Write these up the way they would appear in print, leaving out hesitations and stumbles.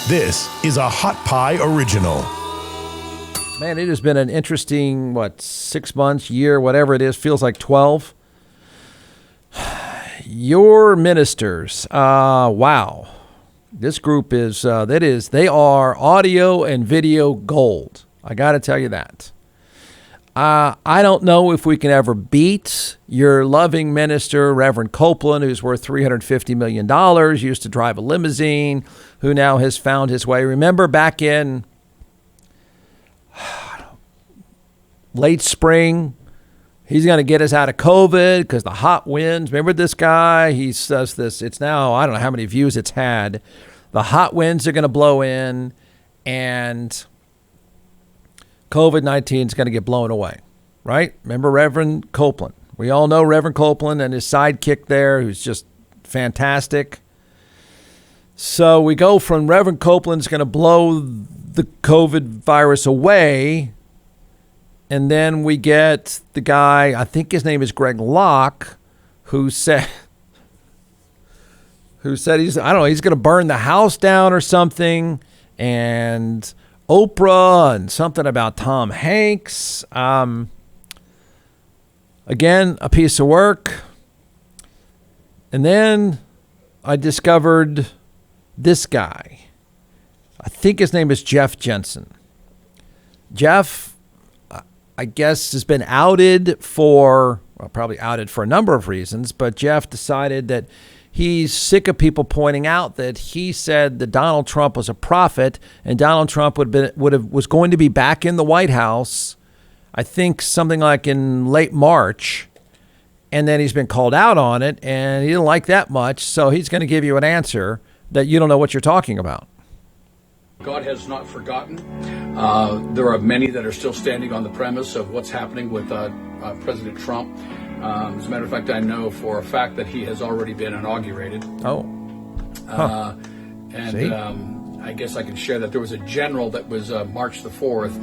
This is a Hot Pie Original. Man, it has been an interesting, 6 months, year, whatever it is, feels like 12. Your ministers, wow. This group they are audio and video gold. I got to tell you that. I don't know if we can ever beat your loving minister, Reverend Copeland, who's worth $350 million, used to drive a limousine, who now has found his way. Remember back in late spring, he's going to get us out of COVID because the hot winds. Remember this guy? He says this. It's now, I don't know how many views it's had. The hot winds are going to blow in and COVID-19 is going to get blown away, right? Remember Reverend Copeland? We all know Reverend Copeland and his sidekick there, who's just fantastic. So we go from Reverend Copeland's going to blow the COVID virus away, and then we get the guy, I think his name is Greg Locke, who said he's going to burn the house down or something, and Oprah and something about Tom Hanks. Again, a piece of work. And then I discovered this guy. I think his name is Jeff Jensen. Jeff, I guess, has been outed probably outed for a number of reasons, but Jeff decided that he's sick of people pointing out that he said that Donald Trump was a prophet, and Donald Trump was going to be back in the White House, I think something like in late March, and then he's been called out on it, and he didn't like that much, so he's going to give you an answer that you don't know what you're talking about. God has not forgotten. There are many that are still standing on the premise of what's happening with President Trump. As a matter of fact, I know for a fact that he has already been inaugurated. Oh. Huh. I guess I can share that there was a general that was March the 4th,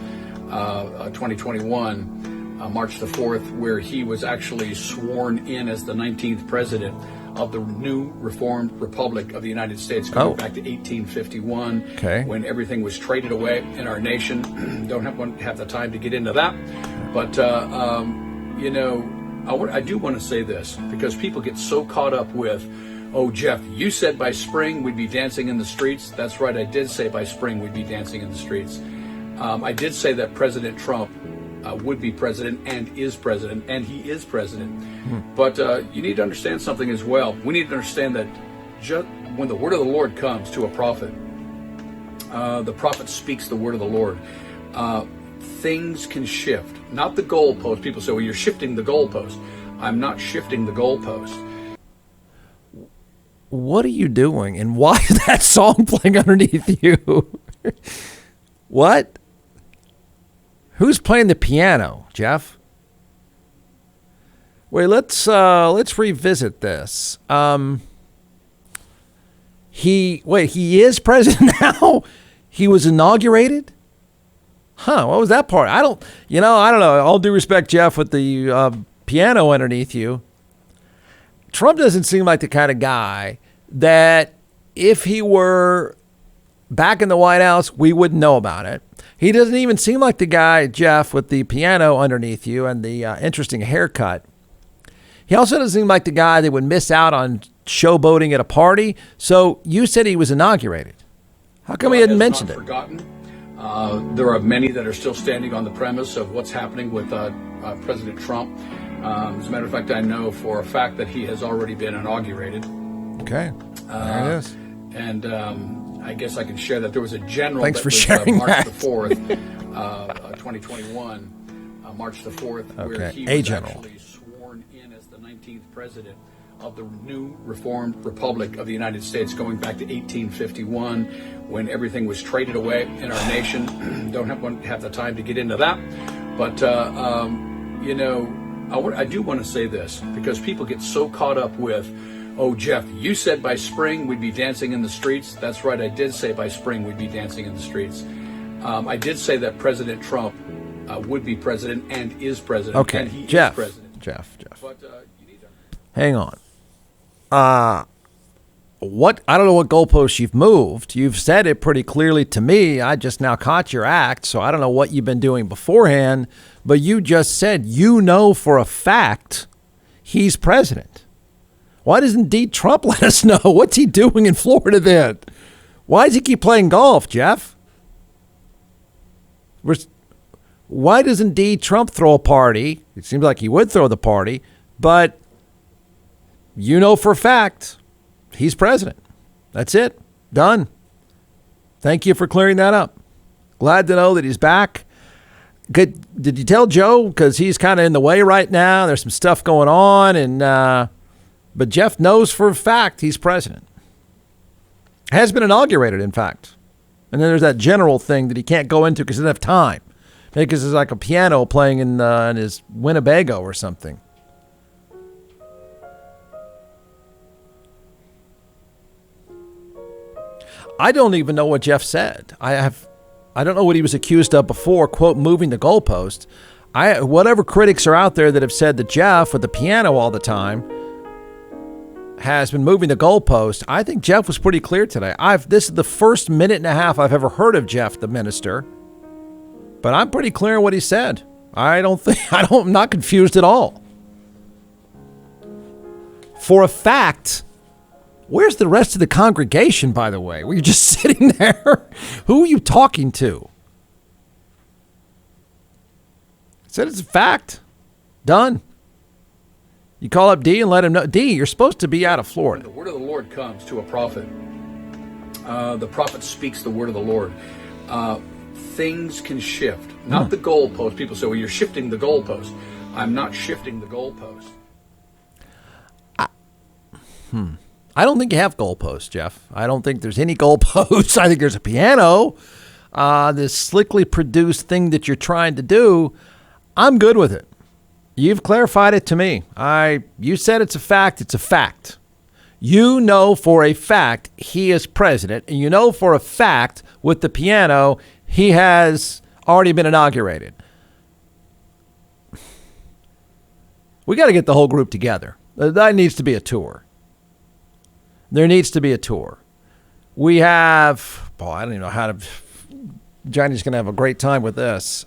2021, March the 4th, where he was actually sworn in as the 19th president of the new reformed Republic of the United States, going back to 1851, when everything was traded away in our nation. Don't have the time to get into that. But, I do want to say this, because people get so caught up with, oh, Jeff, you said by spring we'd be dancing in the streets. That's right, I did say by spring we'd be dancing in the streets. I did say that President Trump would be president and is president, and he is president. But you need to understand something as well. We need to understand that when the word of the Lord comes to a prophet, the prophet speaks the word of the Lord. Things can shift, not the goalpost. People say, well, you're shifting the goalpost. I'm not shifting the goalpost. What are you doing? And why is that song playing underneath you? What? Who's playing the piano, Jeff? Wait, let's revisit this. He is president now? He was inaugurated? Huh, what was that part? I don't know. All due respect, Jeff, with the piano underneath you. Trump doesn't seem like the kind of guy that if he were back in the White House, we wouldn't know about it. He doesn't even seem like the guy, Jeff, with the piano underneath you and the interesting haircut. He also doesn't seem like the guy that would miss out on showboating at a party. So you said he was inaugurated. How come he hadn't mentioned it? Forgotten. There are many that are still standing on the premise of what's happening with President Trump. As a matter of fact, I know for a fact that he has already been inaugurated. Okay, there it is. And I guess I can share that there was a general. Thanks that for was, sharing March that. the 4th, 2021, March the 4th, where he was actually sworn in as the 19th president of the new reformed Republic of the United States, going back to 1851, when everything was traded away in our nation. Don't have the time to get into that. But, I do want to say this, because people get so caught up with, oh, Jeff, you said by spring we'd be dancing in the streets. That's right, I did say by spring we'd be dancing in the streets. I did say that President Trump would be president and is president. Okay, and he Jeff, is president. Jeff. But, you need to... Hang on. I don't know what goalposts you've moved. You've said it pretty clearly to me. I just now caught your act, so I don't know what you've been doing beforehand, but you just said you know for a fact he's president. Why doesn't D. Trump let us know? What's he doing in Florida then? Why does he keep playing golf, Jeff? Why doesn't D. Trump throw a party? It seems like he would throw the party, but you know for a fact he's president. That's it. Done. Thank you for clearing that up. Glad to know that he's back. Good. Did you tell Joe? Because he's kind of in the way right now. There's some stuff going on, but Jeff knows for a fact he's president. Has been inaugurated, in fact. And then there's that general thing that he can't go into because he doesn't have time. Maybe because there's like a piano playing in his Winnebago or something. I don't even know what Jeff said. I don't know what he was accused of before, quote, moving the goalpost. Whatever critics are out there that have said that Jeff with the piano all the time has been moving the goalpost, I think Jeff was pretty clear today. This is the first minute and a half I've ever heard of Jeff, the minister, but I'm pretty clear on what he said. I'm not confused at all. For a fact, where's the rest of the congregation, by the way? Were you just sitting there? Who are you talking to? I said it's a fact. Done. You call up D and let him know. D, you're supposed to be out of Florida. When the word of the Lord comes to a prophet, the prophet speaks the word of the Lord. Things can shift. Not the goalpost. People say, well, you're shifting the goalpost. I'm not shifting the goalpost. I don't think you have goalposts, Jeff. I don't think there's any goalposts. I think there's a piano. This slickly produced thing that you're trying to do, I'm good with it. You've clarified it to me. You said it's a fact. It's a fact. You know for a fact he is president, and you know for a fact with the piano he has already been inaugurated. We got to get the whole group together. That needs to be a tour. There needs to be a tour. We have, I don't even know how to, Johnny's going to have a great time with this.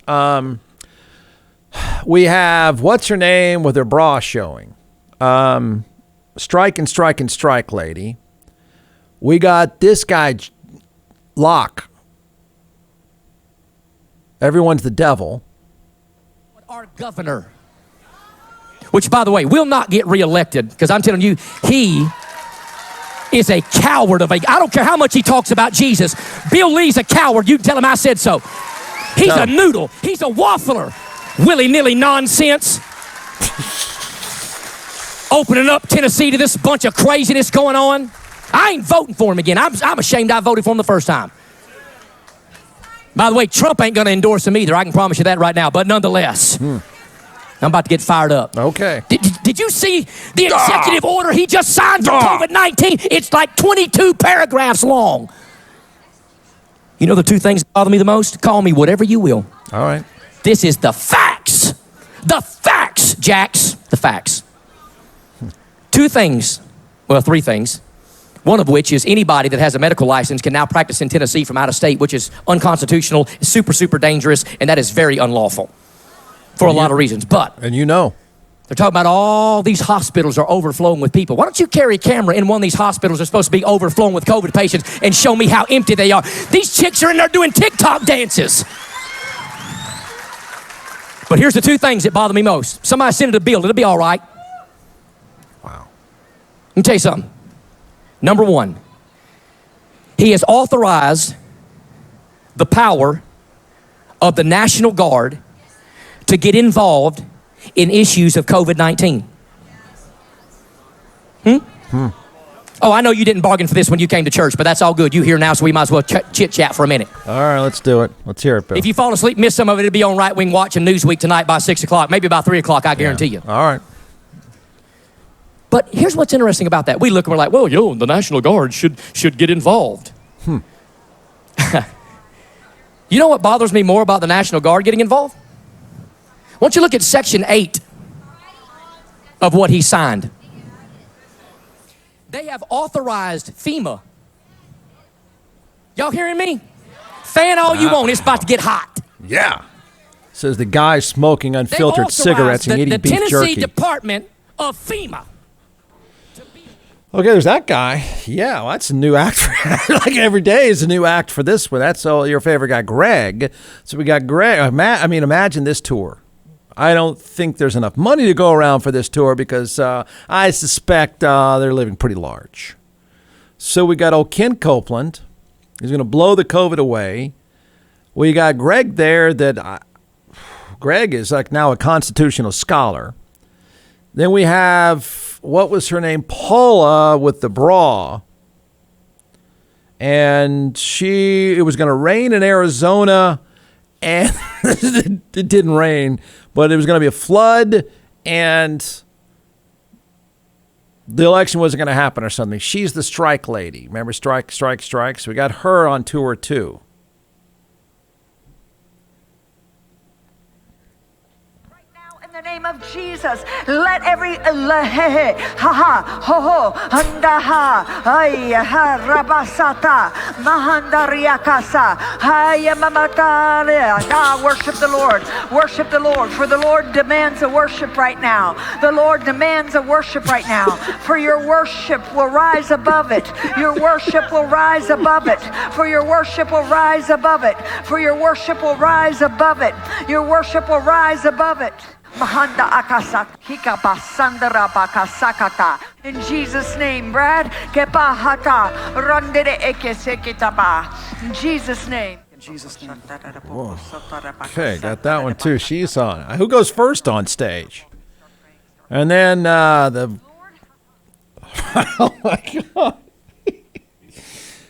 We have, what's her name with her bra showing? Strike and strike and strike lady. We got this guy, Locke. Everyone's the devil. Our governor, which, by the way, will not get reelected, because I'm telling you, he is a coward I don't care how much he talks about Jesus. Bill Lee's a coward. You tell him I said so. He's a noodle. He's a waffler. Willy-nilly nonsense. Opening up Tennessee to this bunch of craziness going on. I ain't voting for him again. I'm ashamed I voted for him the first time. By the way, Trump ain't going to endorse him either. I can promise you that right now. But nonetheless, I'm about to get fired up. Okay. Did you see the executive order he just signed for COVID-19? It's like 22 paragraphs long. You know the two things that bother me the most? Call me whatever you will. All right. This is the facts. The facts, Jax. The facts. Two things. Well, three things. One of which is anybody that has a medical license can now practice in Tennessee from out of state, which is unconstitutional, super, super dangerous, and that is very unlawful for a lot of reasons. But and you know, they're talking about all these hospitals are overflowing with people. Why don't you carry a camera in one of these hospitals that's supposed to be overflowing with COVID patients and show me how empty they are? These chicks are in there doing TikTok dances. But here's the two things that bother me most. Somebody send it a bill. It'll be all right. Wow. Let me tell you something. Number one, he has authorized the power of the National Guard to get involved in issues of COVID-19. Oh, I know you didn't bargain for this when you came to church, but that's all good. You here now, so we might as well chit-chat for a minute. All right, let's do it. Let's hear it, Bill. If you fall asleep, miss some of it, it'll be on Right Wing Watch and Newsweek tonight by 6 o'clock, maybe by 3 o'clock, I guarantee you. All right. But here's what's interesting about that. We look and we're like, well, the National Guard should get involved. You know what bothers me more about the National Guard getting involved? Why don't you look at Section 8 of what he signed? They have authorized FEMA. Y'all hearing me? Fan all you want. It's about to get hot. Yeah. Says the guy smoking unfiltered cigarettes and eating beef jerky. The Tennessee Department of FEMA. Okay, there's that guy. Yeah, well, that's a new act. Like every day is a new act for this one. That's all your favorite guy, Greg. So we got Greg. Imagine this tour. I don't think there's enough money to go around for this tour because I suspect they're living pretty large. So we got old Ken Copeland. He's going to blow the COVID away. We got Greg there Greg is like now a constitutional scholar. Then we have, what was her name? Paula with the bra. And it was going to rain in Arizona, and it didn't rain, but it was going to be a flood, and the election wasn't going to happen or something. She's the strike lady. Remember strike? So we got her on tour too. In the name of Jesus, let every worship the Lord. Worship the Lord, for the Lord demands a worship right now. The Lord demands a worship right now. For your worship will rise above it. Your worship will rise above it. For your worship will rise above it. For your worship will rise above it. Your worship will rise above it. Mahanda akasak hika basandara bakasakata. In Jesus' name, Brad. Kepahata randere ekesekitaba. In Jesus' name. In Jesus' name. Okay, got that one too. She's on. Who goes first on stage? And then oh my God.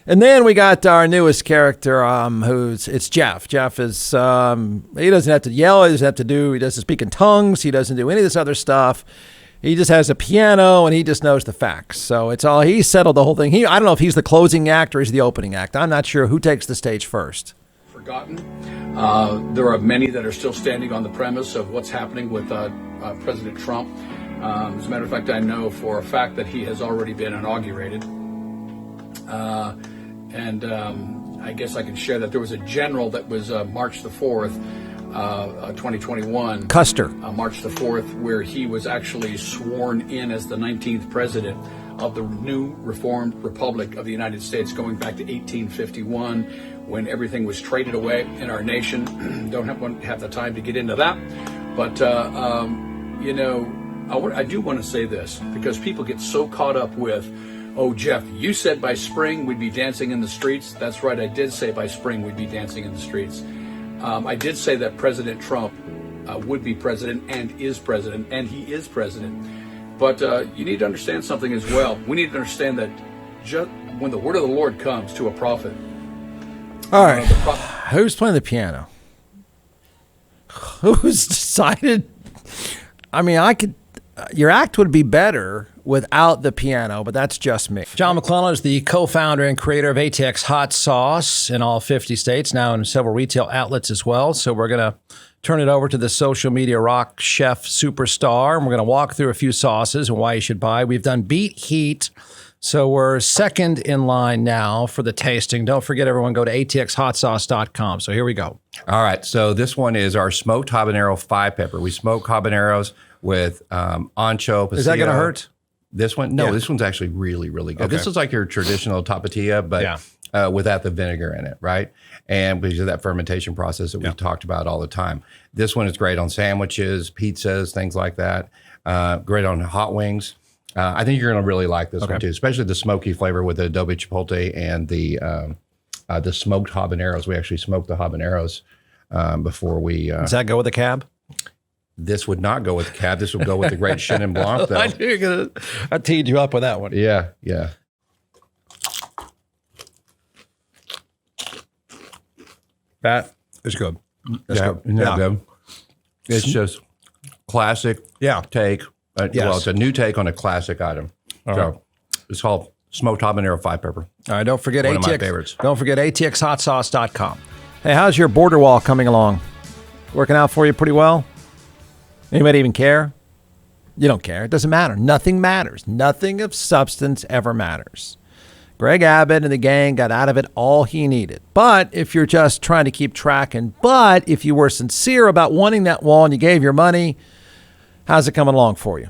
And then we got our newest character, it's Jeff. Jeff is, he doesn't have to yell, he doesn't speak in tongues, he doesn't do any of this other stuff. He just has a piano and he just knows the facts. So he settled the whole thing. I don't know if he's the closing act or he's the opening act. I'm not sure who takes the stage first. Forgotten. There are many that are still standing on the premise of what's happening with President Trump. As a matter of fact, I know for a fact that he has already been inaugurated. And I guess I can share that there was a general that was March the 4th, 2021. Custer. March the 4th, where he was actually sworn in as the 19th president of the new reformed Republic of the United States, going back to 1851, when everything was traded away in our nation. Don't have the time to get into that. But, I do want to say this, because people get so caught up with, oh, Jeff, you said by spring we'd be dancing in the streets. That's right, I did say by spring we'd be dancing in the streets. I did say that President Trump would be president and is president, and he is president. But you need to understand something as well. We need to understand that when the word of the Lord comes to a prophet. All right, who's playing the piano? Who's decided? I mean, your act would be better without the piano, but that's just me. John McClellan is the co-founder and creator of ATX Hot Sauce in all 50 states, now in several retail outlets as well. So we're going to turn it over to the social media rock chef superstar, and we're going to walk through a few sauces and why you should buy. We've done beet heat, so we're second in line now for the tasting. Don't forget, everyone, go to atxhotsauce.com. So here we go. All right, so this one is our smoked habanero 5-pepper. We smoke habaneros with ancho, pasilla. Is that going to hurt? This one? No, Yeah. This one's actually really, really good. Okay. This is like your traditional tapatilla, but without the vinegar in it, right? And because of that fermentation process that we've talked about all the time. This one is great on sandwiches, pizzas, things like that. Great on hot wings. I think you're going to really like this one too, especially the smoky flavor with the adobe chipotle and the smoked habaneros. We actually smoked the habaneros before we... Does that go with the cab? This would not go with the cab. This would go with the great Chenin Blanc, though. I teed you up with that one. Yeah, yeah. That is good. That's Yeah, good. isn't that good? It's just classic take. Well, it's a new take on a classic item. So it's called smoked habanero 5-pepper. All right, don't forget One of my ATX. favorites. Don't forget atxhotsauce.com. Hey, how's your border wall coming along? Working out for you pretty well? Anybody even care? You don't care. It doesn't matter. Nothing matters. Nothing of substance ever matters. Greg Abbott and the gang got out of it all he needed. But if you're just trying to keep track, but if you were sincere about wanting that wall and you gave your money, how's it coming along for you?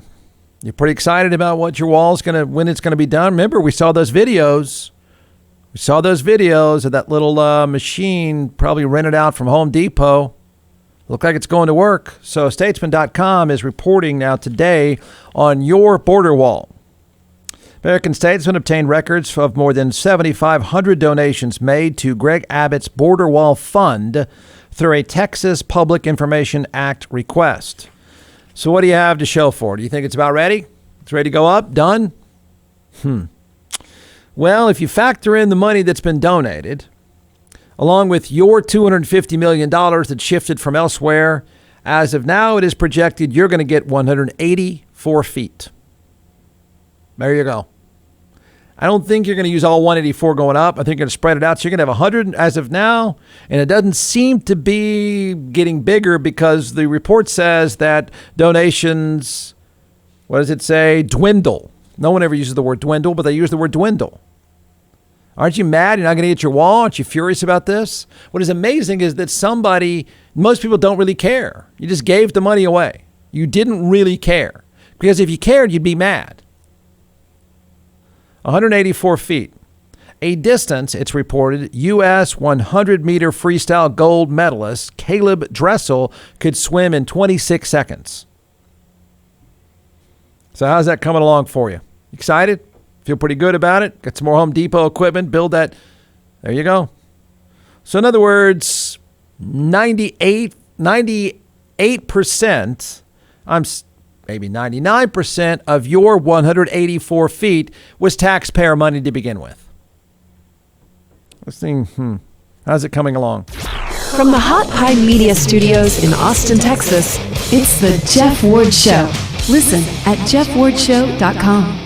You're pretty excited about what your wall's when it's gonna be done. Remember, we saw those videos. We saw those videos of that little machine probably rented out from Home Depot. Look like it's going to work. So Statesman.com is reporting now today on your border wall. American Statesman obtained records of more than 7,500 donations made to Greg Abbott's Border Wall Fund through a Texas Public Information Act request. So what do you have to show for it? Do you think it's about ready? It's ready to go up? Done? Well, if you factor in the money that's been donated, along with your $250 million that shifted from elsewhere, as of now, it is projected you're going to get 184 feet. There you go. I don't think you're going to use all 184 going up. I think you're going to spread it out. So you're going to have 100 as of now. And it doesn't seem to be getting bigger because the report says that donations, what does it say? Dwindle. No one ever uses the word dwindle, but they use the word dwindle. Aren't you mad? You're not going to get your wall? Aren't you furious about this? What is amazing is that most people don't really care. You just gave the money away. You didn't really care. Because if you cared, you'd be mad. 184 feet. A distance, it's reported, U.S. 100-meter freestyle gold medalist Caleb Dressel could swim in 26 seconds. So how's that coming along for you? Excited? Feel pretty good about it? Got some more Home Depot equipment? Build that. There you go. So in other words, 98%, maybe 99% of your 184 feet was taxpayer money to begin with. Let's see, how's it coming along? From the Hot Pie Media Studios in Austin, Texas, it's the Jeff Ward Show. Listen at jeffwardshow.com.